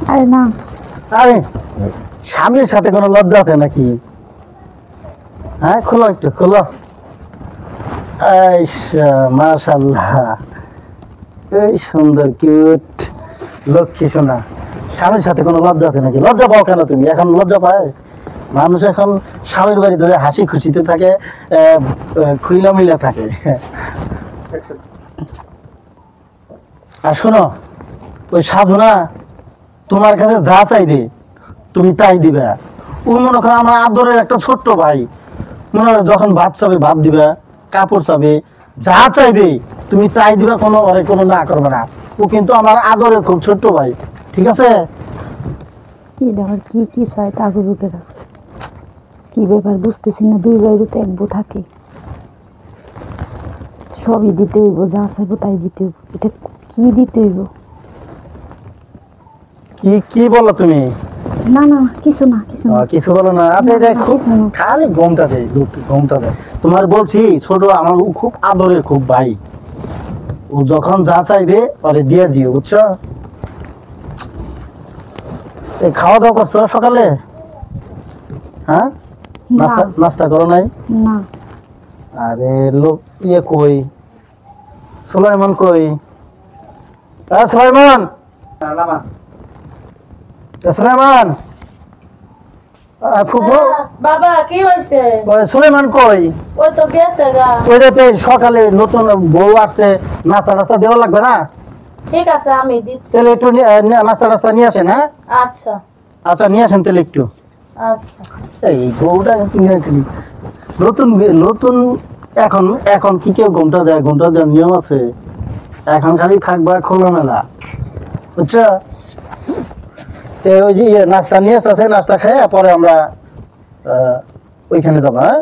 আরে না আরে স্বামীর সাথে কোনো লজ্জা আছে নাকি? হ্যাঁ খোলো একটু খোলো। মাশাআল্লাহ এই সুন্দর কিউট লক্ষ্মী সোনা। স্বামীর সাথে কোনো লজ্জা আছে নাকি? লজ্জা পাও কেন তুমি? এখন লজ্জা পায় মানুষ? এখন স্বামীর বাড়িতে হাসি খুশিতে থাকে, খুইলা মিলা থাকে। আর শোনো, ওই সাধু না তোমার কাছে যা চাইবে তুমি তাই দিবে। ও মনে করো আমার আদরের একটা ছোট্ট ভাই, মনে হয় যখন ভাত চাবে ভাত দিবে, কাপড় চাবে, যা চাইবে তুমি তাই দিবে, কোনো ওরে কোনো না করবে না। ও কিন্তু আমার আদরের খুব ছোট্ট ভাই, ঠিক আছে? কি আবার কি কি চায় তাগো বুকেরা, কি ব্যাপার বুঝতেছি না। দুই বাইরে তো এক বউ থাকে, সবই দিতে হইব, যা চাইবো তাই দিতে হইব। এটা কি দিতে হইব? কি কি বলো তুমি? না না কিছু না কিছু না। কিছু বলো না? আচ্ছা এটা খুব খালি ঘুমটা দেয়, ঘুমটা দেয়। তোমার বলছি ছোট আমার ও খুব আদরের খুব ভাই, ও যখন যা চাইবে ওরে দিয়ে দিও, বুঝছো? এই খাওয়া দাওয়া করছো সকালে? হ্যাঁ নাস্তা নাস্তা করো নাই? না। আরে লোক ইয়ে কই, সুলাইমান কই? সুলাইমান, সুলাইমান ফুফু বাবা কি হইছে? সুলাইমান কই? ওই তো গেছে গা। ওইটাতে সকালে নতুন বউ আসছে, নাস্তা টাস্তা দেওয়া লাগবে না? ঠিক আছে আমি দিচ্ছি। তাহলে একটু নাস্তা টাস্তা নিয়ে আসেন। হ্যাঁ আচ্ছা আচ্ছা নিয়ে আসেন তাহলে একটু। আচ্ছা এই বউটা নতুন নতুন এখন এখন কি কেউ ঘুমটা দেয়? ঘুমটা দেওয়ার নিয়ম আছে? এখন খালি থাকবা খোলামেলা, বুঝছো? ওই যে নাস্তা নিয়ে আসতেছে, নাস্তা খেয়ে পরে আমরা ওইখানে যাবো। হ্যাঁ